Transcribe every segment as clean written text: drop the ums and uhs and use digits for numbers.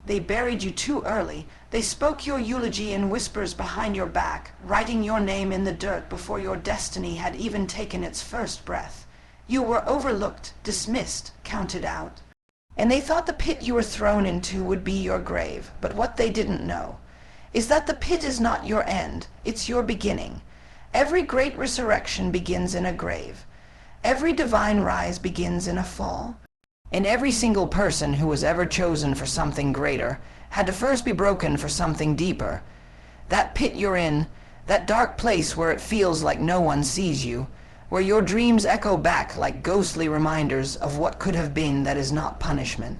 They buried you too early. They spoke your eulogy in whispers behind your back, writing your name in the dirt before your destiny had even taken its first breath. You were overlooked, dismissed, counted out. And they thought the pit you were thrown into would be your grave. But what they didn't know is that the pit is not your end, it's your beginning. Every great resurrection begins in a grave. Every divine rise begins in a fall. And every single person who was ever chosen for something greater had to first be broken for something deeper. That pit you're in, that dark place where it feels like no one sees you, where your dreams echo back like ghostly reminders of what could have been that is not punishment.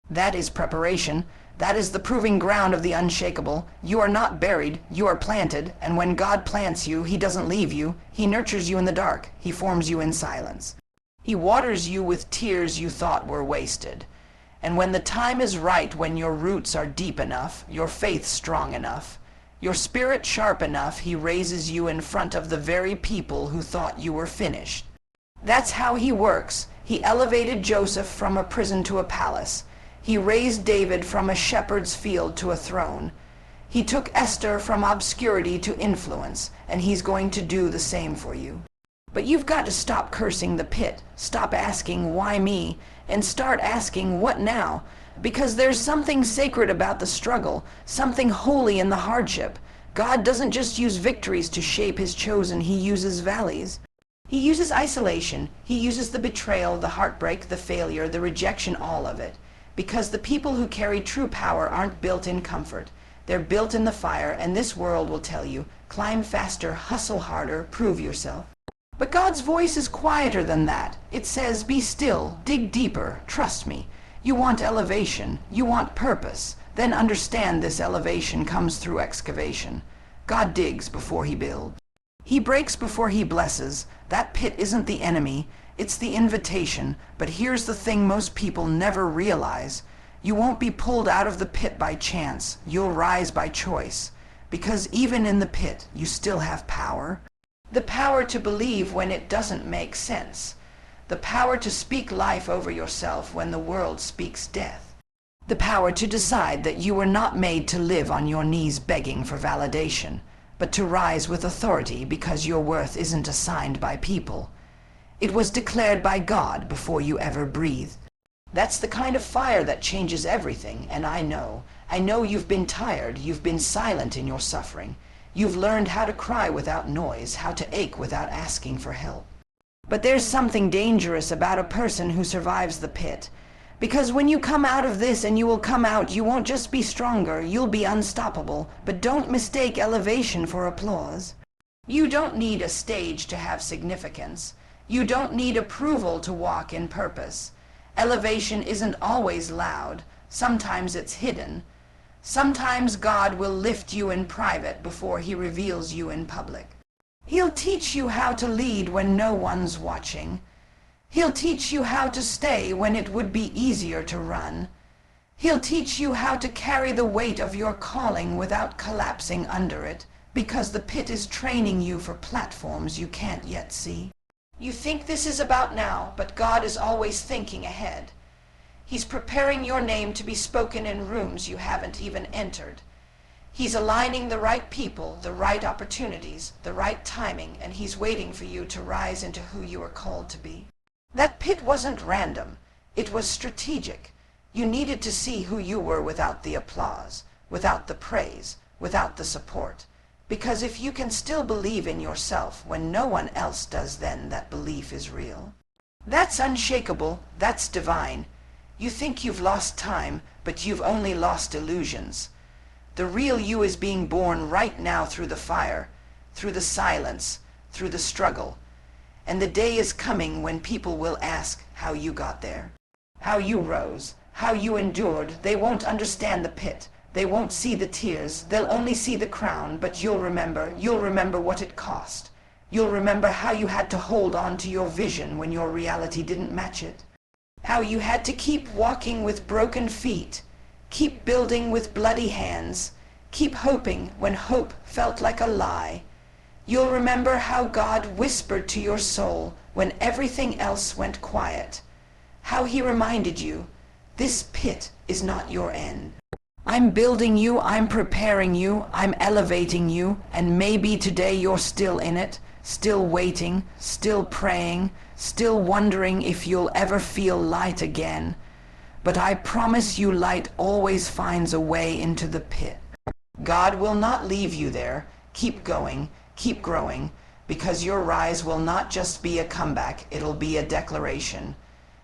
That is preparation. That is the proving ground of the unshakable. You are not buried, you are planted, and when God plants you, He doesn't leave you. He nurtures you in the dark. He forms you in silence. He waters you with tears you thought were wasted. And when the time is right, when your roots are deep enough, your faith strong enough, your spirit sharp enough, He raises you in front of the very people who thought you were finished. That's how He works. He elevated Joseph from a prison to a palace. He raised David from a shepherd's field to a throne. He took Esther from obscurity to influence, and He's going to do the same for you. But you've got to stop cursing the pit, stop asking, why me, and start asking, what now? Because there's something sacred about the struggle, something holy in the hardship. God doesn't just use victories to shape His chosen, He uses valleys. He uses isolation, He uses the betrayal, the heartbreak, the failure, the rejection, all of it. Because the people who carry true power aren't built in comfort. They're built in the fire, and this world will tell you, climb faster, hustle harder, prove yourself. But God's voice is quieter than that. It says, be still, dig deeper, trust me. You want elevation, you want purpose. Then understand this elevation comes through excavation. God digs before He builds. He breaks before He blesses. That pit isn't the enemy, it's the invitation. But here's the thing most people never realize. You won't be pulled out of the pit by chance. You'll rise by choice. Because even in the pit, you still have power. The power to believe when it doesn't make sense. The power to speak life over yourself when the world speaks death. The power to decide that you were not made to live on your knees begging for validation, but to rise with authority because your worth isn't assigned by people. It was declared by God before you ever breathed. That's the kind of fire that changes everything, and I know you've been tired, you've been silent in your suffering. You've learned how to cry without noise, how to ache without asking for help. But there's something dangerous about a person who survives the pit. Because when you come out of this, and you will come out, you won't just be stronger, you'll be unstoppable. But don't mistake elevation for applause. You don't need a stage to have significance. You don't need approval to walk in purpose. Elevation isn't always loud. Sometimes it's hidden. Sometimes God will lift you in private before He reveals you in public. He'll teach you how to lead when no one's watching. He'll teach you how to stay when it would be easier to run. He'll teach you how to carry the weight of your calling without collapsing under it, because the pit is training you for platforms you can't yet see. You think this is about now, but God is always thinking ahead. He's preparing your name to be spoken in rooms you haven't even entered. He's aligning the right people, the right opportunities, the right timing, and He's waiting for you to rise into who you are called to be. That pit wasn't random. It was strategic. You needed to see who you were without the applause, without the praise, without the support. Because if you can still believe in yourself when no one else does, then that belief is real. That's unshakable. That's divine. You think you've lost time, but you've only lost illusions. The real you is being born right now through the fire, through the silence, through the struggle. And the day is coming when people will ask how you got there, how you rose, how you endured. They won't understand the pit. They won't see the tears. They'll only see the crown, but you'll remember what it cost. You'll remember how you had to hold on to your vision when your reality didn't match it. How you had to keep walking with broken feet, keep building with bloody hands, keep hoping when hope felt like a lie. You'll remember how God whispered to your soul when everything else went quiet. How He reminded you, this pit is not your end. I'm building you, I'm preparing you, I'm elevating you, and maybe today you're still in it, still waiting, still praying, still wondering if you'll ever feel light again. But I promise you, light always finds a way into the pit. God will not leave you there. Keep going, keep growing, because your rise will not just be a comeback, it'll be a declaration.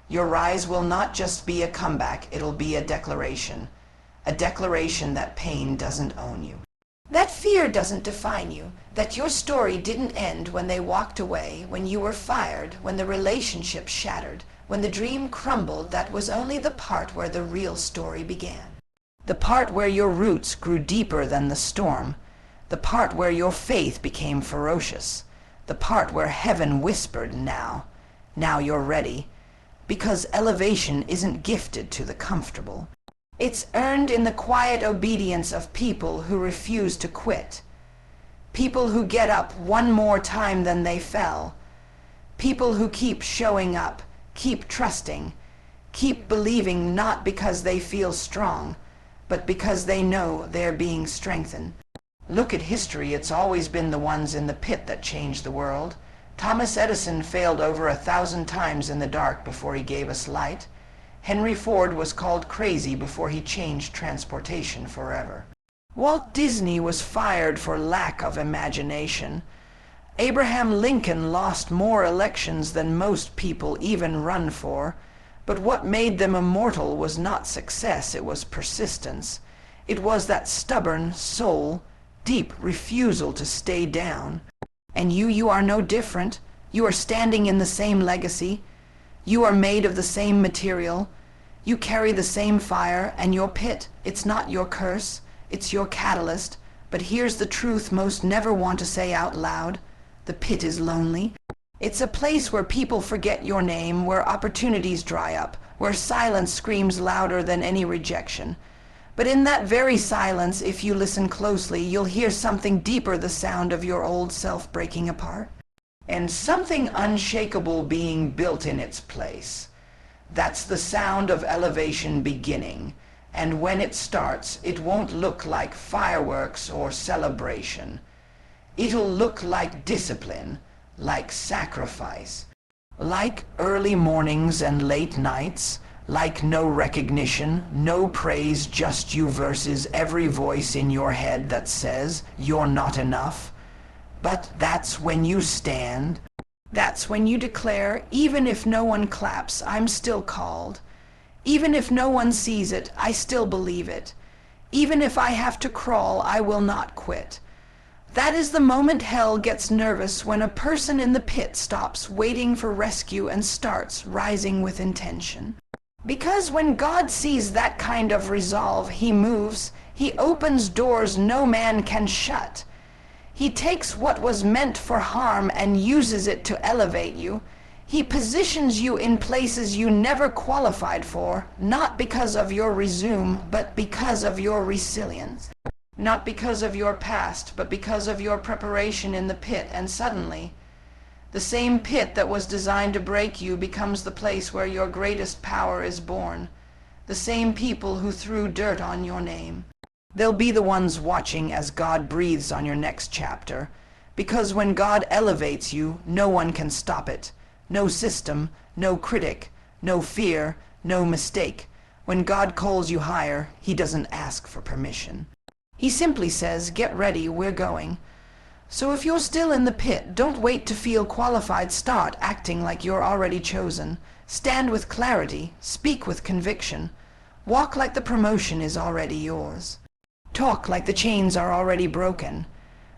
Your rise will not just be a comeback, it'll be a declaration. A declaration that pain doesn't own you. That fear doesn't define you, that your story didn't end when they walked away, when you were fired, when the relationship shattered, when the dream crumbled. That was only the part where the real story began. The part where your roots grew deeper than the storm. The part where your faith became ferocious. The part where heaven whispered, now you're ready. Because elevation isn't gifted to the comfortable. It's earned in the quiet obedience of people who refuse to quit. People who get up one more time than they fell. People who keep showing up, keep trusting, keep believing, not because they feel strong, but because they know they're being strengthened. Look at history, it's always been the ones in the pit that changed the world. Thomas Edison failed over 1,000 times in the dark before he gave us light. Henry Ford was called crazy before he changed transportation forever. Walt Disney was fired for lack of imagination. Abraham Lincoln lost more elections than most people even run for, but what made them immortal was not success, it was persistence. It was that stubborn, soul, deep refusal to stay down. And you are no different. You are standing in the same legacy. You are made of the same material. You carry the same fire, and your pit, it's not your curse, it's your catalyst. But here's the truth most never want to say out loud. The pit is lonely. It's a place where people forget your name, where opportunities dry up, where silence screams louder than any rejection. But in that very silence, if you listen closely, you'll hear something deeper, the sound of your old self breaking apart. And something unshakable being built in its place. That's the sound of elevation beginning. And when it starts, it won't look like fireworks or celebration. It'll look like discipline, like sacrifice, like early mornings and late nights, like no recognition, no praise, just you versus every voice in your head that says you're not enough. But that's when you stand. That's when you declare, even if no one claps, I'm still called. Even if no one sees it, I still believe it. Even if I have to crawl, I will not quit. That is the moment hell gets nervous, when a person in the pit stops waiting for rescue and starts rising with intention. Because when God sees that kind of resolve, he moves. He opens doors no man can shut. He takes what was meant for harm and uses it to elevate you. He positions you in places you never qualified for, not because of your resume, but because of your resilience. Not because of your past, but because of your preparation in the pit. And suddenly, the same pit that was designed to break you becomes the place where your greatest power is born. The same people who threw dirt on your name. They'll be the ones watching as God breathes on your next chapter. Because when God elevates you, no one can stop it. No system, no critic, no fear, no mistake. When God calls you higher, he doesn't ask for permission. He simply says, get ready, we're going. So if you're still in the pit, don't wait to feel qualified. Start acting like you're already chosen. Stand with clarity, speak with conviction. Walk like the promotion is already yours. Talk like the chains are already broken.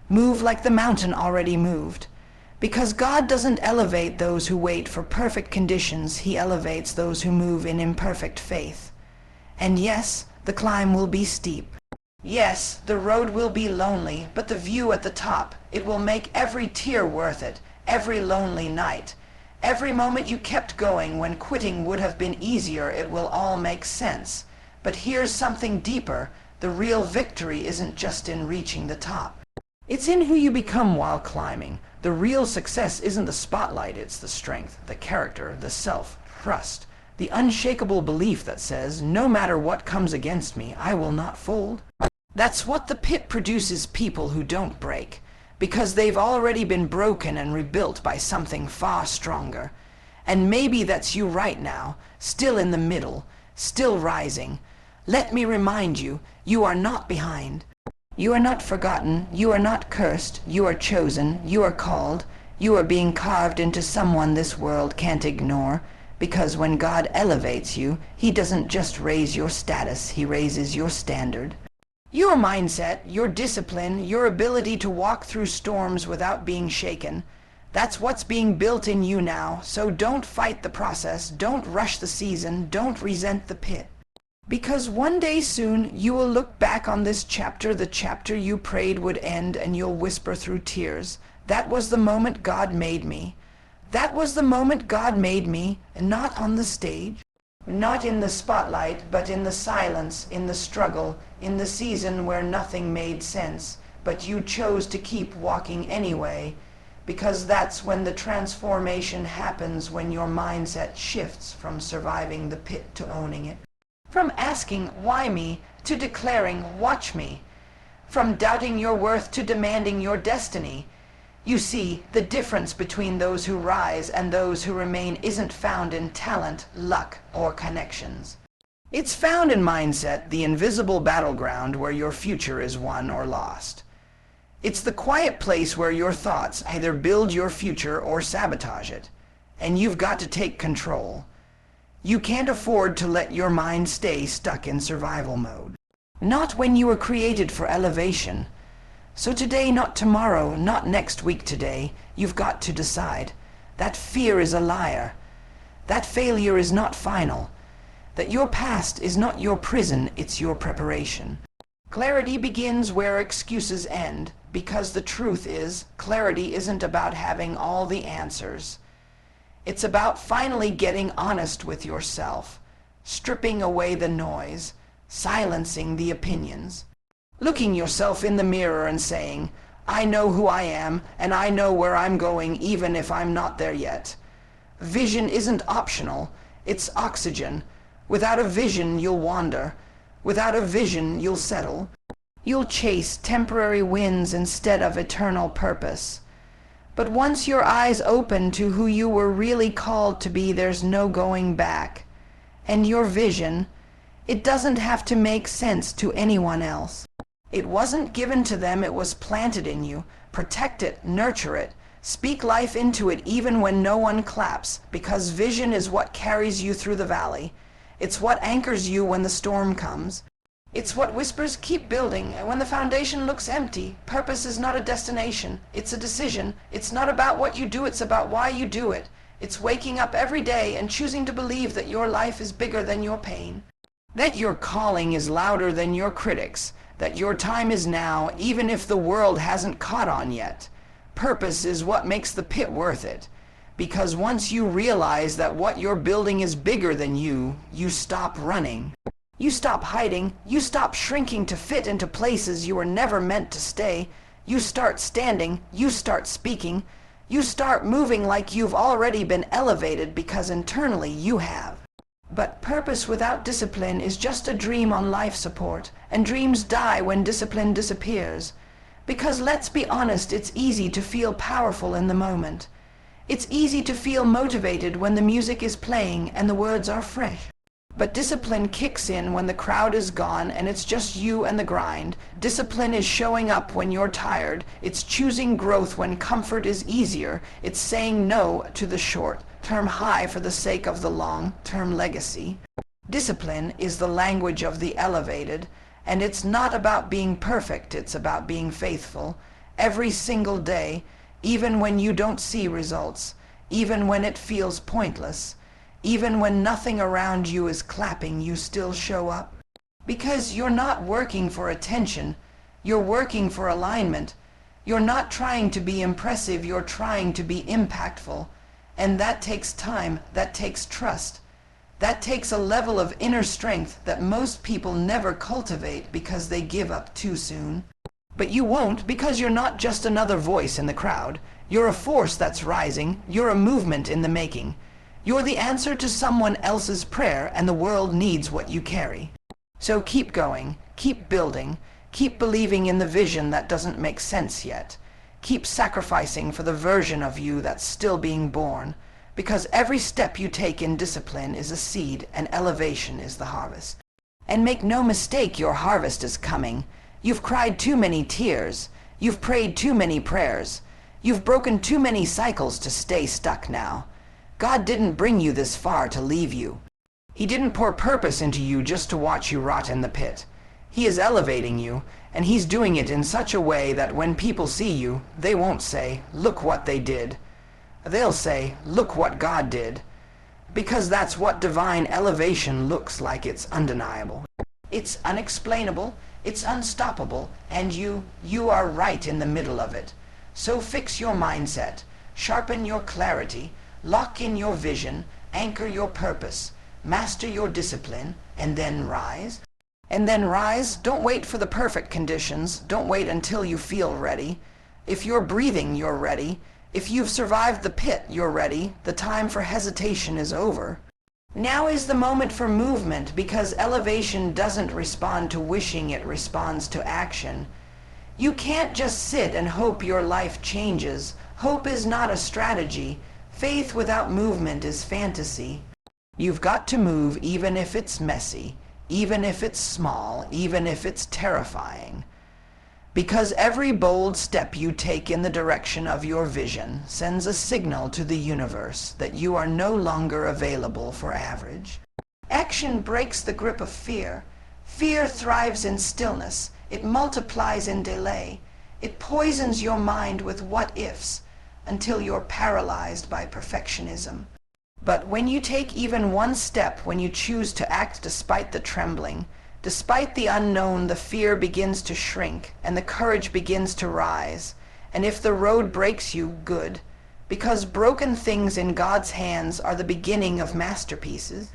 Move like the mountain already moved. Because God doesn't elevate those who wait for perfect conditions, he elevates those who move in imperfect faith. And yes, the climb will be steep. Yes, the road will be lonely, but the view at the top, it will make every tear worth it, every lonely night. Every moment you kept going when quitting would have been easier, it will all make sense. But here's something deeper. The real victory isn't just in reaching the top. It's in who you become while climbing. The real success isn't the spotlight, it's the strength, the character, the self-trust, The unshakable belief that says, no matter what comes against me, I will not fold. That's what the pit produces: people who don't break, because they've already been broken and rebuilt by something far stronger. And maybe that's you right now, still in the middle, still rising. Let me remind you, you are not behind. You are not forgotten, you are not cursed, you are chosen, you are called, you are being carved into someone this world can't ignore. Because when God elevates you, He doesn't just raise your status, He raises your standard. Your mindset, your discipline, your ability to walk through storms without being shaken, that's what's being built in you now. So don't fight the process, don't rush the season, don't resent the pit. Because one day soon you will look back on this chapter, the chapter you prayed would end, and you'll whisper through tears, that was the moment God made me. That was the moment God made me, and not on the stage, not in the spotlight, but in the silence, in the struggle, in the season where nothing made sense, but you chose to keep walking anyway, because that's when the transformation happens, when your mindset shifts from surviving the pit to owning it, from asking, why me, to declaring, watch me, from doubting your worth to demanding your destiny. You see, the difference between those who rise and those who remain isn't found in talent, luck, or connections. It's found in mindset, the invisible battleground where your future is won or lost. It's the quiet place where your thoughts either build your future or sabotage it, and you've got to take control. You can't afford to let your mind stay stuck in survival mode. Not when you were created for elevation. So today, not tomorrow, not next week, today, you've got to decide that fear is a liar, that failure is not final, that your past is not your prison, it's your preparation. Clarity begins where excuses end, because the truth is, clarity isn't about having all the answers. It's about finally getting honest with yourself, stripping away the noise, silencing the opinions. Looking yourself in the mirror and saying, I know who I am, and I know where I'm going, even if I'm not there yet. Vision isn't optional, it's oxygen. Without a vision, you'll wander. Without a vision, you'll settle. You'll chase temporary wins instead of eternal purpose. But once your eyes open to who you were really called to be, there's no going back. And your vision, it doesn't have to make sense to anyone else. It wasn't given to them, it was planted in you. Protect it, nurture it, speak life into it even when no one claps, because vision is what carries you through the valley. It's what anchors you when the storm comes. It's what whispers, keep building, and when the foundation looks empty. Purpose is not a destination, it's a decision. It's not about what you do, it's about why you do it. It's waking up every day and choosing to believe that your life is bigger than your pain, that your calling is louder than your critics, that your time is now, even if the world hasn't caught on yet. Purpose is what makes the pit worth it, because once you realize that what you're building is bigger than you, you stop running. You stop hiding, you stop shrinking to fit into places you were never meant to stay. You start standing, you start speaking, you start moving like you've already been elevated, because internally you have. But purpose without discipline is just a dream on life support, and dreams die when discipline disappears. Because let's be honest, it's easy to feel powerful in the moment. It's easy to feel motivated when the music is playing and the words are fresh. But discipline kicks in when the crowd is gone and it's just you and the grind. Discipline is showing up when you're tired. It's choosing growth when comfort is easier. It's saying no to the short-term high for the sake of the long-term legacy. Discipline is the language of the elevated, and it's not about being perfect, it's about being faithful. Every single day, even when you don't see results, even when it feels pointless, even when nothing around you is clapping, you still show up. Because you're not working for attention, you're working for alignment. You're not trying to be impressive, you're trying to be impactful. And that takes time, that takes trust. That takes a level of inner strength that most people never cultivate because they give up too soon. But you won't, because you're not just another voice in the crowd. You're a force that's rising, you're a movement in the making. You're the answer to someone else's prayer, and the world needs what you carry. So keep going, keep building, keep believing in the vision that doesn't make sense yet. Keep sacrificing for the version of you that's still being born, because every step you take in discipline is a seed and elevation is the harvest. And make no mistake, your harvest is coming. You've cried too many tears. You've prayed too many prayers. You've broken too many cycles to stay stuck now. God didn't bring you this far to leave you. He didn't pour purpose into you just to watch you rot in the pit. He is elevating you, and he's doing it in such a way that when people see you, they won't say, "Look what they did." They'll say, "Look what God did." Because that's what divine elevation looks like. It's undeniable. It's unexplainable. It's unstoppable. And you are right in the middle of it. So fix your mindset. Sharpen your clarity. Lock in your vision. Anchor your purpose. Master your discipline. And then rise. And then rise. Don't wait for the perfect conditions. Don't wait until you feel ready. If you're breathing, you're ready. If you've survived the pit, you're ready. The time for hesitation is over. Now is the moment for movement, because elevation doesn't respond to wishing, it responds to action. You can't just sit and hope your life changes. Hope is not a strategy. Faith without movement is fantasy. You've got to move even if it's messy, even if it's small, even if it's terrifying. Because every bold step you take in the direction of your vision sends a signal to the universe that you are no longer available for average. Action breaks the grip of fear. Fear thrives in stillness. It multiplies in delay. It poisons your mind with what-ifs until you're paralyzed by perfectionism. But when you take even one step, when you choose to act despite the trembling, despite the unknown, the fear begins to shrink and the courage begins to rise. And if the road breaks you, good, because broken things in God's hands are the beginning of masterpieces.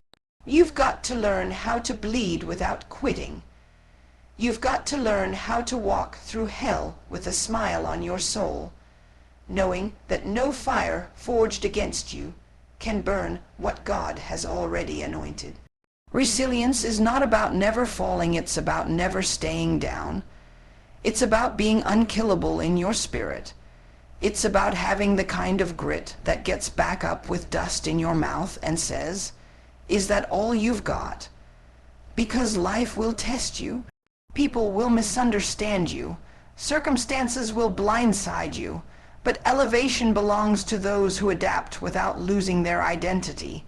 You've got to learn how to bleed without quitting. You've got to learn how to walk through hell with a smile on your soul, knowing that no fire forged against you can burn what God has already anointed. Resilience is not about never falling, it's about never staying down. It's about being unkillable in your spirit. It's about having the kind of grit that gets back up with dust in your mouth and says, "Is that all you've got?" Because life will test you. People will misunderstand you. Circumstances will blindside you. But elevation belongs to those who adapt without losing their identity.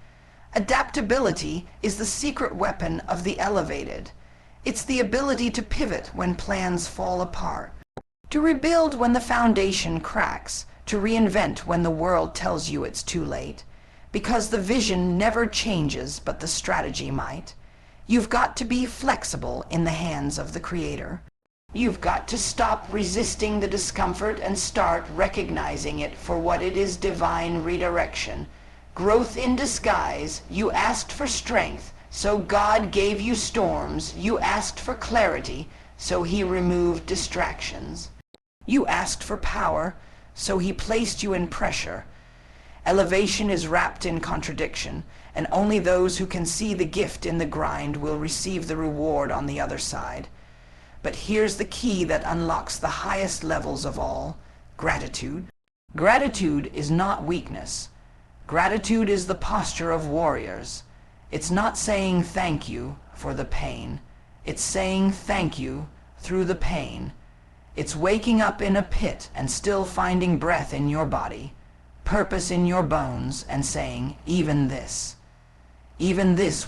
Adaptability is the secret weapon of the elevated. It's the ability to pivot when plans fall apart, to rebuild when the foundation cracks, to reinvent when the world tells you it's too late. Because the vision never changes, but the strategy might. You've got to be flexible in the hands of the Creator. You've got to stop resisting the discomfort and start recognizing it for what it is: divine redirection. Growth in disguise. You asked for strength, so God gave you storms. You asked for clarity, so he removed distractions. You asked for power, so he placed you in pressure. Elevation is wrapped in contradiction, and only those who can see the gift in the grind will receive the reward on the other side. But here's the key that unlocks the highest levels of all: gratitude. Gratitude is not weakness. Gratitude is the posture of warriors. It's not saying thank you for the pain. It's saying thank you through the pain. It's waking up in a pit and still finding breath in your body, purpose in your bones, and saying, even this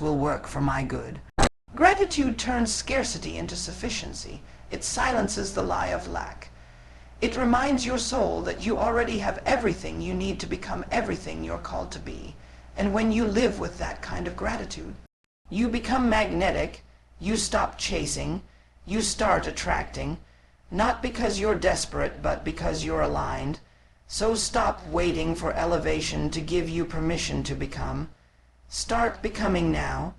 will work for my good. Gratitude turns scarcity into sufficiency. It silences the lie of lack. It reminds your soul that you already have everything you need to become everything you're called to be. And when you live with that kind of gratitude, you become magnetic. You stop chasing. You start attracting, not because you're desperate, but because you're aligned. So stop waiting for elevation to give you permission to become. Start becoming now.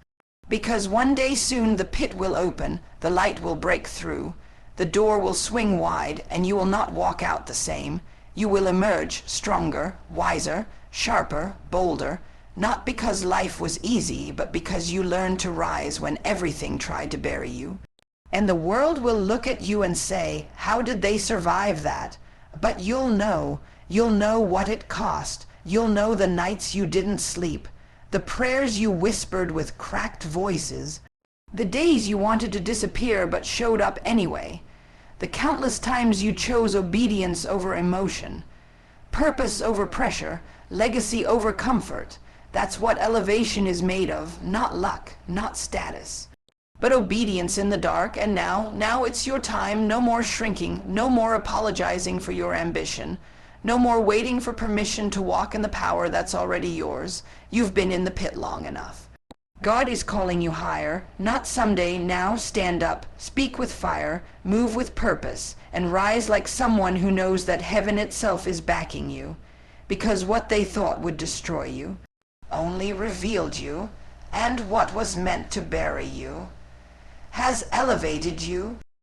Because one day soon the pit will open, the light will break through, the door will swing wide, and you will not walk out the same. You will emerge stronger, wiser, sharper, bolder, Not because life was easy, but because you learned to rise when everything tried to bury you. And the world will look at you and say, how did they survive that? But you'll know what it cost. You'll know the nights you didn't sleep, the prayers you whispered with cracked voices, the days you wanted to disappear but showed up anyway, the countless times you chose obedience over emotion, purpose over pressure, legacy over comfort. That's what elevation is made of, not luck, not status, but obedience in the dark. And now it's your time. No more shrinking, no more apologizing for your ambition, no more waiting for permission to walk in the power that's already yours. You've been in the pit long enough. God is calling you higher, not someday. Now stand up, speak with fire, move with purpose, and rise like someone who knows that heaven itself is backing you, because what they thought would destroy you only revealed you, and what was meant to bury you has elevated you.